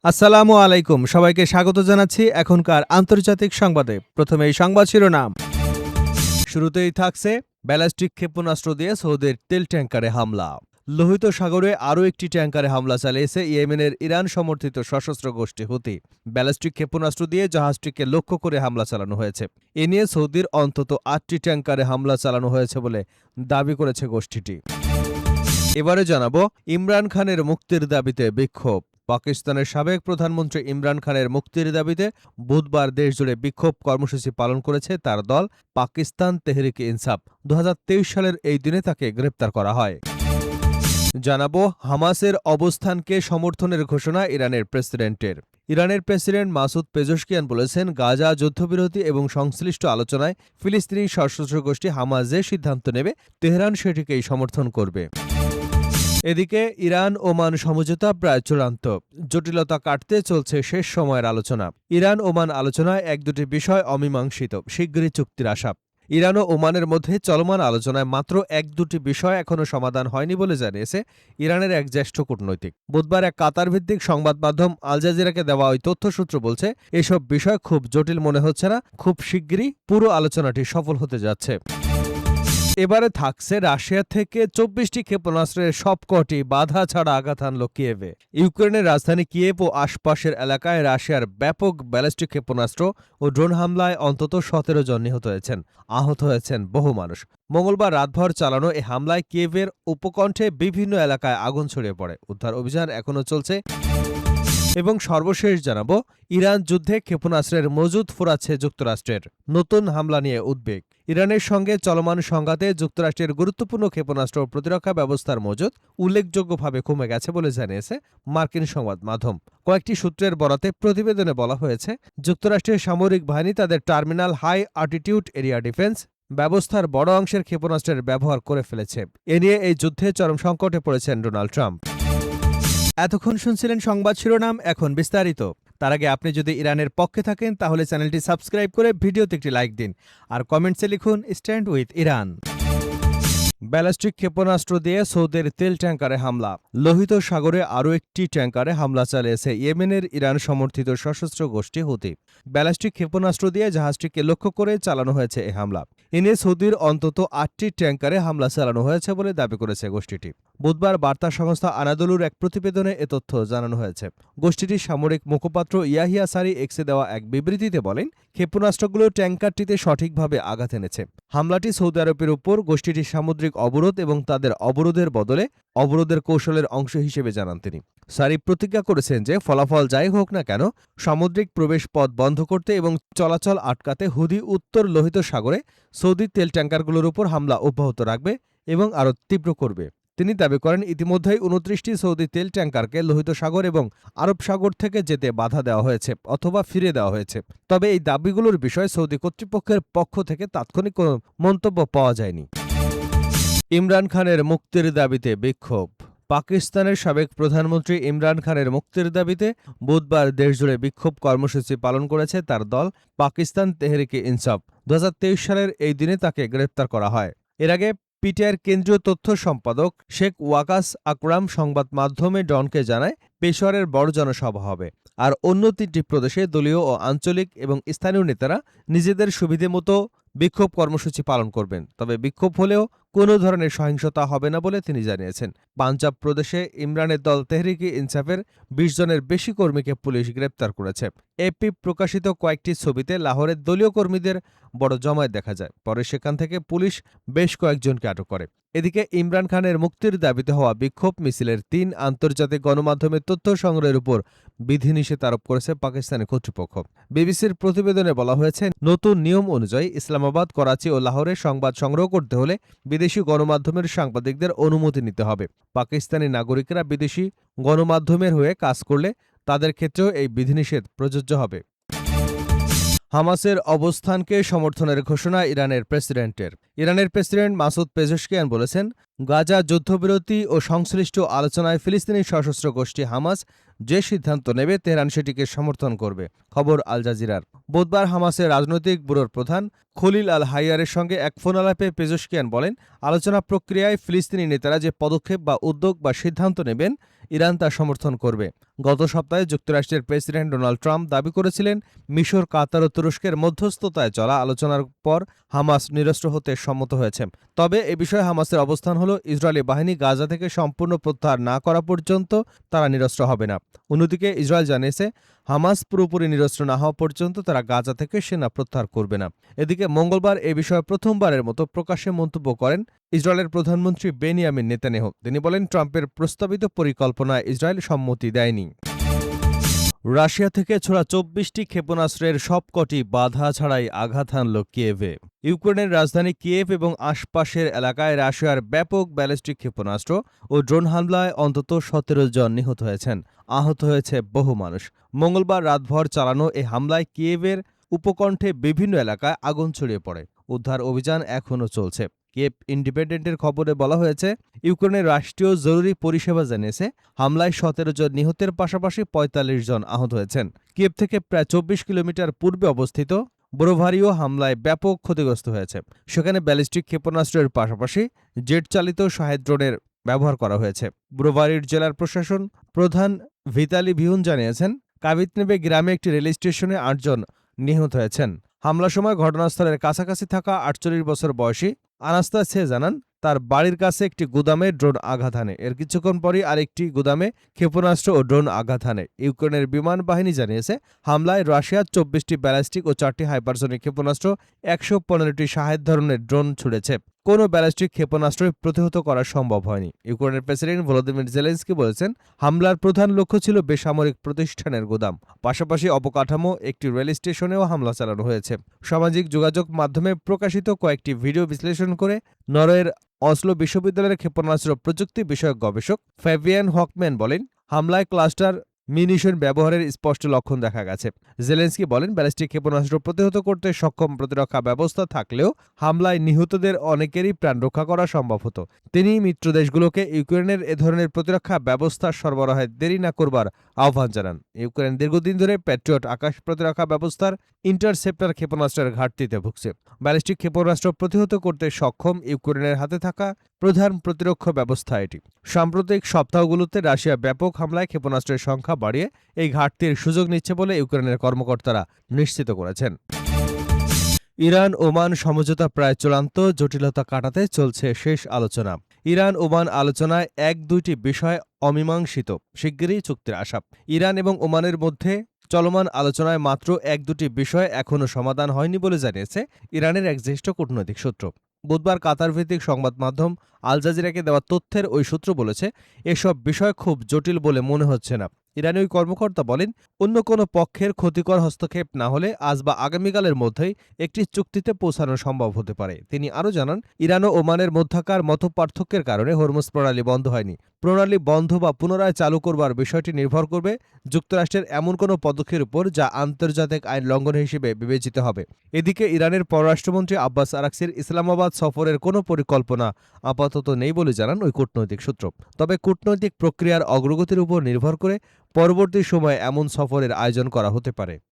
আসসালামু আলাইকুম, সবাইকে স্বাগত জানাচ্ছি এখনকার আন্তর্জাতিক সংবাদে। প্রথমে এই সংবাদ শিরোনাম। শুরুতেই থাকছে ব্যালিস্টিক ক্ষেপণাস্ত্র দিয়ে সৌদির তেল ট্যাংকারে হামলা। লোহিত সাগরে আরও একটি ট্যাংকারে হামলা চালিয়েছে ইয়েমেনের ইরান সমর্থিত সশস্ত্র গোষ্ঠী হুতি। ব্যালিস্টিক ক্ষেপণাস্ত্র দিয়ে জাহাজটিকে লক্ষ্য করে হামলা চালানো হয়েছে। এ নিয়ে সৌদির অন্তত ৮টি ট্যাংকারে হামলা চালানো হয়েছে বলে দাবি করেছে গোষ্ঠীটি। এবারে জানাবো ইমরান খানের মুক্তির দাবিতে বিক্ষোভ। পাকিস্তানের সাবেক প্রধানমন্ত্রী ইমরান খানের মুক্তির দাবিতে বুধবার দেশজুড়ে বিক্ষোভ কর্মসূচি পালন করেছে তার দল পাকিস্তান তেহরিকে ইনসাফ। ২০২৩ সালের এই দিনে তাকে গ্রেপ্তার করা হয়। জানাবো হামাসের অবস্থানকে সমর্থনের ঘোষণা ইরানের প্রেসিডেন্টের। ইরানের প্রেসিডেন্ট মাসুদ পেজশকিয়ান বলেছেন, গাজা যুদ্ধবিরতি এবং সংশ্লিষ্ট আলোচনায় ফিলিস্তিনি সশস্ত্র গোষ্ঠী হামাস যে সিদ্ধান্ত নেবে তেহরান সেটিকেই সমর্থন করবে। এদিকে ইরান ওমান সমঝোতা প্রায় চূড়ান্ত। জটিলতা কাটতে চলছে শেষ সময়ের আলোচনা। ইরান ওমান আলোচনায় এক দুটি বিষয় অমীমাংসিত, শিগগিরই চুক্তির আশা। ইরান ও ওমানের মধ্যে চলমান আলোচনায় মাত্র এক দুটি বিষয় এখনও সমাধান হয়নি বলে জানিয়েছে ইরানের এক জ্যেষ্ঠ কূটনৈতিক। বুধবার এক কাতার ভিত্তিক সংবাদ মাধ্যম আল জাজিরাকে দেওয়া ওই তথ্যসূত্র বলছে, এসব বিষয় খুব জটিল মনে হচ্ছে না, খুব শিগগিরই পুরো আলোচনাটি সফল হতে যাচ্ছে। এবারে থাকছে রাশিয়া থেকে ২৪টি ক্ষেপণাস্ত্রের সবকটি বাধা ছাড়া আঘাত হানল কিয়েভে। ইউক্রেনের রাজধানী কিয়েভ ও আশপাশের এলাকায় রাশিয়ার ব্যাপক ব্যালিস্টিক ক্ষেপণাস্ত্র ও ড্রোন হামলায় অন্তত ১৭ জন নিহত হয়েছেন, আহত হয়েছেন বহু মানুষ। মঙ্গলবার রাতভর চালানো এ হামলায় কিয়েভের উপকণ্ঠে বিভিন্ন এলাকায় আগুন ছড়িয়ে পড়ে। উদ্ধার অভিযান এখনও চলছে। এবং সর্বশেষ জানাবো ইরান যুদ্ধে ক্ষেপণাস্ত্রের মজুদ ফুরাচ্ছে যুক্তরাষ্ট্রের। নতুন হামলা নিয়ে উদ্বেগ। ইরানের সঙ্গে চলমান সংঘাতে যুক্তরাষ্ট্রের গুরুত্বপূর্ণ ক্ষেপণাস্ত্র প্রতিরক্ষা ব্যবস্থার মজুদ উল্লেখযোগ্যভাবে কমে গেছে বলে জানিয়েছে মার্কিন সংবাদ মাধ্যম। কয়েকটি সূত্রের বরাতে প্রতিবেদনে বলা হয়েছে, যুক্তরাষ্ট্রের সামরিক বাহিনী তাদের terminal high altitude area defence ব্যবস্থার বড় অংশের ক্ষেপণাস্ত্রের ব্যবহার করে ফেলেছে। এ নিয়ে এই যুদ্ধে চরম সংকটে পড়েছেন ডোনাল্ড ট্রাম্প। এতক্ষণ শুনছিলেন সংবাদ শিরোনাম, এখন বিস্তারিত। তার আগে আপনি যদি ইরানের পক্ষে থাকেন তাহলে চ্যানেলটি সাবস্ক্রাইব করে ভিডিওতে একটি লাইক দিন আর কমেন্টসে লিখুন স্ট্যান্ড উইথ ইরান। ব্যালিস্টিক ক্ষেপণাস্ত্র দিয়ে সৌদের তেল ট্যাংকারে হামলা। লোহিত সাগরে আরও একটি ট্যাংকারে হামলা চালিয়েছে ইয়েমেনের ইরান সমর্থিত সশস্ত্র গোষ্ঠী হুতি। ব্যালিস্টিক ক্ষেপণাস্ত্র দিয়ে জাহাজটিকে লক্ষ্য করে চালানো হয়েছে এই হামলা। এনে সৌদির অন্তত ৮টি ট্যাংকারে হামলা চালানো হয়েছে বলে দাবি করেছে গোষ্ঠীটি। বুধবার বার্তা সংস্থা আনাদোলুর এক প্রতিবেদনে এ তথ্য জানানো হয়েছে। গোষ্ঠীটির সামরিক মুখপাত্র ইয়াহিয়া সারি এক্সে দেওয়া এক বিবৃতিতে বলেন, ক্ষেপণাস্ত্রগুলো ট্যাংকারটিতে সঠিকভাবে আঘাত এনেছে। হামলাটি সৌদি আরবের উপর গোষ্ঠীটির সামুদ্রিক অবরোধ এবং তাদের অবরোধের বদলে অবরোধের কৌশলের অংশ হিসেবে জানান তিনি। সারি প্রতিজ্ঞা করেছেন যে ফলাফল যাই হোক না কেন, সামুদ্রিক প্রবেশ পথ বন্ধ করতে এবং চলাচল আটকাতে হুদি উত্তর লোহিত সাগরে সৌদি তেল ট্যাংকারগুলোর উপর হামলা অব্যাহত রাখবে এবং আরও তীব্র করবে। তিনি দাবি করেন, ইতিমধ্যেই ২৯টি সৌদি তেল ট্যাংকারকে লোহিত সাগর এবং আরব সাগর থেকে যেতে বাধা দেওয়া হয়েছে অথবা ফিরে দেওয়া হয়েছে। তবে এই দাবিগুলোর বিষয়ে সৌদি কর্তৃপক্ষের পক্ষ থেকে তাৎক্ষণিক কোনো মন্তব্য পাওয়া যায়নি। ইমরান খানের মুক্তির দাবিতে বিক্ষোভ। পাকিস্তানের সাবেক প্রধানমন্ত্রী ইমরান খানের মুক্তির দাবিতে বুধবার দেশজুড়ে বিক্ষোভ কর্মসূচি পালন করেছে তার দল পাকিস্তান তেহরিকে ইনসাফ। ২০২৩ সালের এই দিনে তাকে গ্রেপ্তার করা হয়। এর আগে পিটিআইয়ের কেন্দ্রীয় তথ্য সম্পাদক শেখ ওয়াকাস আকরাম সংবাদ মাধ্যমে ডনকে জানায়, পেশোয়ারের বড় জনসভা হবে আর অন্য ৩টি প্রদেশে দলীয় ও আঞ্চলিক এবং স্থানীয় নেতারা নিজেদের সুবিধে মতো বিক্ষোভ কর্মসূচি পালন করবেন। তবে বিক্ষোভ হলেও কোনো ধরনের সহিংসতা হবে না বলে তিনি জানিয়েছেন। পাঞ্জাব প্রদেশে ইমরানের দল তেহরিকে ইনসাফের ২০ জনের বেশি কর্মীকে পুলিশ গ্রেপ্তার করেছে। এপি প্রকাশিত কয়েকটি ছবিতে লাহোরের দলীয় কর্মীদের বড় জমায়েত দেখা যায়। পরে সেখান থেকে পুলিশ বেশ কয়েকজনকে আটক করে। এদিকে ইমরান খানের মুক্তির দাবিতে হওয়া বিক্ষোভ মিছিলের ৩ আন্তর্জাতিক গণমাধ্যমের তথ্য সংগ্রহের উপর বিধিনিষেধ আরোপ করেছে পাকিস্তানি কর্তৃপক্ষ। বিবিসির প্রতিবেদনে বলা হয়েছে, নতুন নিয়ম অনুযায়ী ইসলামাবাদ, করাচি ও লাহোরে সংবাদ সংগ্রহ করতে হলে বিদেশি গণমাধ্যমের সাংবাদিকদের অনুমতি নিতে হবে। পাকিস্তানি নাগরিকরা বিদেশি গণমাধ্যমের হয়ে কাজ করলে তাদের ক্ষেত্রেও এই বিধিনিষেধ প্রযোজ্য হবে। হামাসের অবস্থানকে সমর্থনের ঘোষণা ইরানের প্রেসিডেন্টের। ইরানের প্রেসিডেন্ট মাসুদ পেজশকিয়ান বলেছেন, গাজা যুদ্ধবিরতি ও সংশ্লিষ্ট আলোচনায় ফিলিস্তিনি সশস্ত্র গোষ্ঠী হামাস যে সিদ্ধান্ত নেবে তেহরান সেটিকে সমর্থন করবে। খবর আল জাজিরার। বুধবার হামাসের রাজনৈতিক ব্যুরোর প্রধান খলিল আল হাইয়ারের সঙ্গে এক ফোন আলাপে পেজেশকিয়ান বলেন, আলোচনা প্রক্রিয়ায় ফিলিস্তিনি নেতারা যে পদক্ষেপ বা উদ্যোগ বা সিদ্ধান্ত নেবেন ইরান তা সমর্থন করবে। গত সপ্তাহে যুক্তরাষ্ট্রের প্রেসিডেন্ট ডোনাল্ড ট্রাম্প দাবি করেছিলেন, মিশর, কাতার ও তুরস্কের মধ্যস্থতায় চলা আলোচনার পর হামাস নিরস্ত্র হতে সম্মত হয়েছে। তবে এ বিষয়ে হামাসের অবস্থান হল, ইসরায়েলি বাহিনী গাজা থেকে সম্পূর্ণ প্রত্যাহার না করা পর্যন্ত তারা নিরস্ত্র হবে না। অন্যদিকে ইসরায়েল জানিয়েছে, হামাস পুরোপুরি নিরস্ত্র না হওয়া পর্যন্ত তারা গাজা থেকে সেনা প্রত্যাহার করবে না। এদিকে মঙ্গলবার এ বিষয়ে প্রথমবারের মতো প্রকাশ্যে মন্তব্য করেন ইসরায়েলের প্রধানমন্ত্রী বেনিয়ামিন নেতানিয়াহু। তিনি বলেন, ট্রাম্পের প্রস্তাবিত পরিকল্পনায় ইসরায়েল সম্মতি দেয়নি। রাশিয়া থেকে ছোড়া ২৪টি ক্ষেপণাস্ত্রের সবকটি বাধা ছাড়াই আঘাত হানল কিয়েভে। ইউক্রেনের রাজধানী কিয়েভ এবং আশপাশের এলাকায় রাশিয়ার ব্যাপক ব্যালিস্টিক ক্ষেপণাস্ত্র ও ড্রোন হামলায় অন্তত ১৭ জন নিহত হয়েছেন। আহত হয়েছে বহু মানুষ। মঙ্গলবার রাতভর চালানো এ হামলায় কিয়েভের উপকণ্ঠে বিভিন্ন এলাকায় আগুন ছড়িয়ে পড়ে। উদ্ধার অভিযান এখনও চলছে। কিয়েভ ইন্ডিপেন্ডেন্টের খবরে বলা হয়েছে, ইউক্রেনের রাষ্ট্রীয় জরুরি পরিষেবা জানিয়েছে, হামলায় ১৭ জন নিহতের পাশাপাশি ৪৫ জন আহত হয়েছেন। কিয়েভ থেকে প্রায় ২৪ কিলোমিটার পূর্বে অবস্থিত ব্রোভারিও হামলায় ব্যাপক ক্ষতিগ্রস্ত হয়েছে। সেখানে ব্যালিস্টিক ক্ষেপণাস্ত্রের পাশাপাশি জেট চালিত শাহেদ ড্রোনের ব্যবহার করা হয়েছে। ব্রোভারির জেলার প্রশাসন প্রধান ভিতালি ভিউন জানিয়েছেন, কাভিতনেবে গ্রামে একটি রেল স্টেশনে ৮ জন নিহত হয়েছেন। হামলার সময় ঘটনাস্থলের কাছাকাছি থাকা ৪৮ বছর বয়সী আনাস্তাসিয়া জানান, তার বাড়ির কাছে একটি গুদামে ড্রোন আঘাত হানে। এর কিছুক্ষণ পরই আরেকটি গুদামে ক্ষেপণাস্ত্র ও ড্রোন আঘাত হানে। ইউক্রেনের বিমান বাহিনী জানিয়েছে, হামলায় রাশিয়া ২৪টি ব্যালিস্টিক ও ৪টি হাইপারসনিক ক্ষেপণাস্ত্র, ১১৫টি শাহেদ ধরনের ড্রোন ছুড়েছে। কোনো ব্যালিস্টিক ক্ষেপণাস্ত্রই প্রতিহত করা সম্ভব হয়নি। ইউক্রেনের প্রেসিডেন্ট ভলোদিমির জেলেনস্কি বলেছেন, হামলার প্রধান লক্ষ্য ছিল বেসামরিক প্রতিষ্ঠানের গুদাম। পাশাপাশি অবকাঠামো, একটি রেল স্টেশনেও হামলা চালানো হয়েছে। সামাজিক যোগাযোগ মাধ্যমে প্রকাশিত কয়েকটি ভিডিও বিশ্লেষণ করে নরওয়ের অসলো বিশ্ববিদ্যালয়ের ক্ষেপণাস্ত্র প্রযুক্তি বিষয়ক গবেষক ফ্যাবিয়ান হকম্যান বলেন, হামলায় ক্লাস্টার মিউনিশন ব্যবহারের স্পষ্ট লক্ষণ দেখা গেছে। জেলেনস্কি বলেন, ব্যালিস্টিক ক্ষেপণাস্ত্র প্রতিহত করতে সক্ষম প্রতিরক্ষা ব্যবস্থা থাকলেও হামলায় নিহতদের অনেকেরই প্রাণ রক্ষা করা সম্ভব হতো। তিনি মিত্রদেশগুলোকে ইউক্রেনের এ ধরনের প্রতিরক্ষা ব্যবস্থা সরবরাহে দেরি না করবার আহ্বান জানান। ইউক্রেন দীর্ঘদিন ধরে প্যাট্রিয়ট আকাশ প্রতিরক্ষা ব্যবস্থার ইন্টারসেপ্টর ক্ষেপণাস্ত্রের ঘাটতিতে ভুগছে। ব্যালিস্টিক ক্ষেপণাস্ত্র প্রতিহত করতে সক্ষম ইউক্রেনের হাতে থাকা প্রধান প্রতিরক্ষা ব্যবস্থা এটি। সাম্প্রতিক সপ্তাহগুলোতে রাশিয়া ব্যাপক হামলায় ক্ষেপণাস্ত্রের সংখ্যা বাড়িয়ে এই ঘাটতির সুযোগ নিচ্ছে বলে ইউক্রেনের কর্মকর্তারা নিশ্চিত করেছেন। ইরান ওমান সমঝোতা প্রায় চূড়ান্ত, জটিলতা কাটাতে চলছে শেষ আলোচনা। ইরান ওমান আলোচনায় ১-২টি বিষয় অমীমাংসিত, শিগগিরই চুক্তির আশা। ইরান এবং ওমানের মধ্যে চলমান আলোচনায় মাত্র ১-২টি বিষয় এখনও সমাধান হয়নি বলে জানিয়েছে ইরানের এক জ্যেষ্ঠ কূটনৈতিক সূত্র। বুধবার কাতার ভিত্তিক সংবাদ মাধ্যম আল জাজিরাকে দেওয়া তথ্যের ওই সূত্র বলেছে, এসব বিষয় খুব জটিল বলে মনে হচ্ছে না। ইরানি ওই কর্মকর্তা বলেন, অন্য কোনো পক্ষের ক্ষতিকর হস্তক্ষেপ না হলে আজ বা আগামীকালের মধ্যেই একটি চুক্তিতে পৌঁছানো সম্ভব হতে পারে। তিনি আরও জানান, ইরান ও ওমানের মধ্যকার মতপার্থক্যের কারণে হরমুজ প্রণালী বন্ধ হয়নি। প্রণালী বন্ধ বা পুনরায় চালু করবার বিষয়টি নির্ভর করবে যুক্তরাষ্ট্রের এমন কোনো পদক্ষেপের উপর যা আন্তর্জাতিক আইন লঙ্ঘন হিসেবে বিবেচিত হবে। এদিকে ইরানের পররাষ্ট্রমন্ত্রী আব্বাস আরাকচির ইসলামাবাদ সফরের কোনো পরিকল্পনা আপাতত নেই বলে জানান ওই কূটনৈতিক সূত্র। তবে কূটনৈতিক প্রক্রিয়ার অগ্রগতির উপর নির্ভর করে পরবর্তী সময়ে এমন সফরের আয়োজন করা হতে পারে।